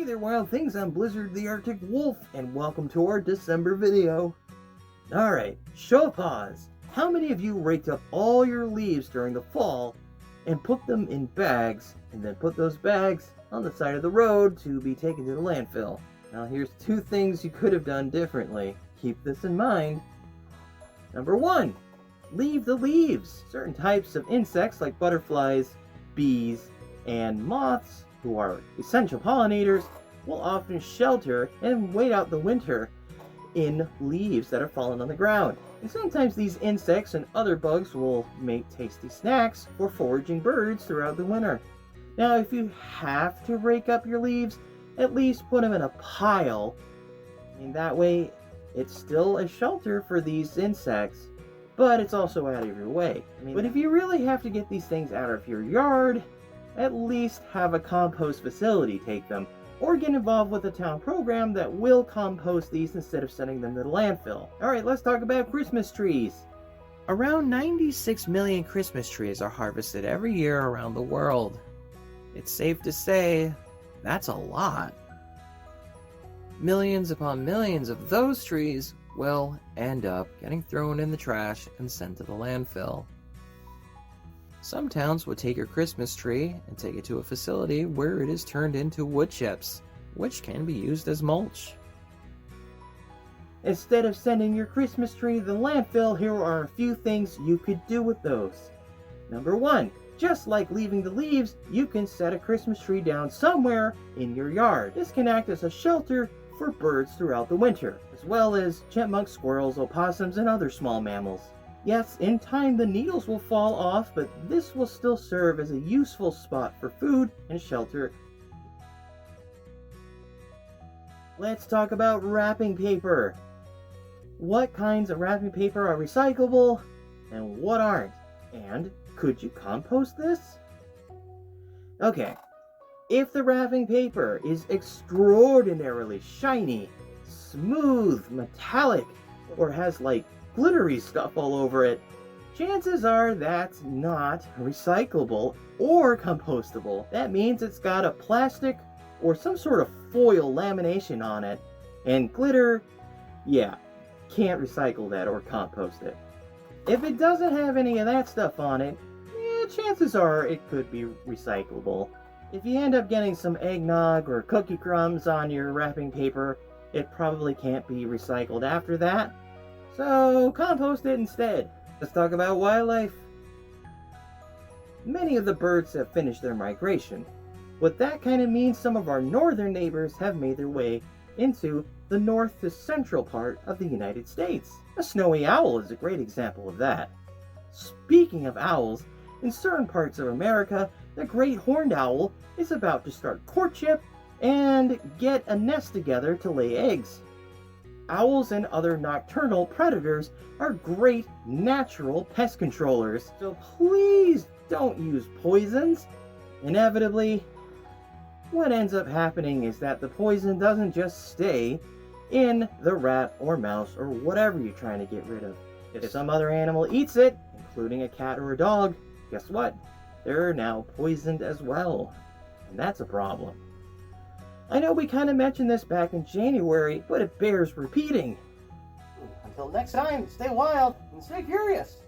Hey there, wild things, I'm Blizzard the Arctic Wolf, and welcome to our December video. Alright, show of pause. How many of you raked up all your leaves during the fall and put them in bags, and then put those bags on the side of the road to be taken to the landfill? Now here's two things you could have done differently. Keep this in mind. Number one, leave the leaves. Certain types of insects like butterflies, bees, and moths, who are essential pollinators, will often shelter and wait out the winter in leaves that are fallen on the ground. And sometimes these insects and other bugs will make tasty snacks for foraging birds throughout the winter. Now, if you have to rake up your leaves, at least put them in a pile. And that way, it's still a shelter for these insects, but it's also out of your way. But if you really have to get these things out of your yard, at least have a compost facility take them, or get involved with a town program that will compost these instead of sending them to the landfill. Alright, let's talk about Christmas trees. Around 96 million Christmas trees are harvested every year around the world. It's safe to say, that's a lot. Millions upon millions of those trees will end up getting thrown in the trash and sent to the landfill. Some towns would take your Christmas tree and take it to a facility where it is turned into wood chips, which can be used as mulch. Instead of sending your Christmas tree to the landfill, here are a few things you could do with those. Number one, just like leaving the leaves, you can set a Christmas tree down somewhere in your yard. This can act as a shelter for birds throughout the winter, as well as chipmunks, squirrels, opossums, and other small mammals. Yes, in time the needles will fall off, but this will still serve as a useful spot for food and shelter. Let's talk about wrapping paper. What kinds of wrapping paper are recyclable and what aren't? And could you compost this? Okay, if the wrapping paper is extraordinarily shiny, smooth, metallic, or has like glittery stuff all over it, chances are that's not recyclable or compostable. That means it's got a plastic or some sort of foil lamination on it, and glitter, yeah, can't recycle that or compost it. If it doesn't have any of that stuff on it, chances are it could be recyclable. If you end up getting some eggnog or cookie crumbs on your wrapping paper, it probably can't be recycled after that. So compost it instead. Let's talk about wildlife. Many of the birds have finished their migration. What that kind of means, some of our northern neighbors have made their way into the north to central part of the United States. A snowy owl is a great example of that. Speaking of owls, in certain parts of America, the great horned owl is about to start courtship and get a nest together to lay eggs. Owls and other nocturnal predators are great natural pest controllers, so please don't use poisons. Inevitably, what ends up happening is that the poison doesn't just stay in the rat or mouse or whatever you're trying to get rid of. If some other animal eats it, including a cat or a dog, guess what? They're now poisoned as well, and that's a problem. I know we kind of mentioned this back in January, but it bears repeating. Until next time, stay wild and stay curious.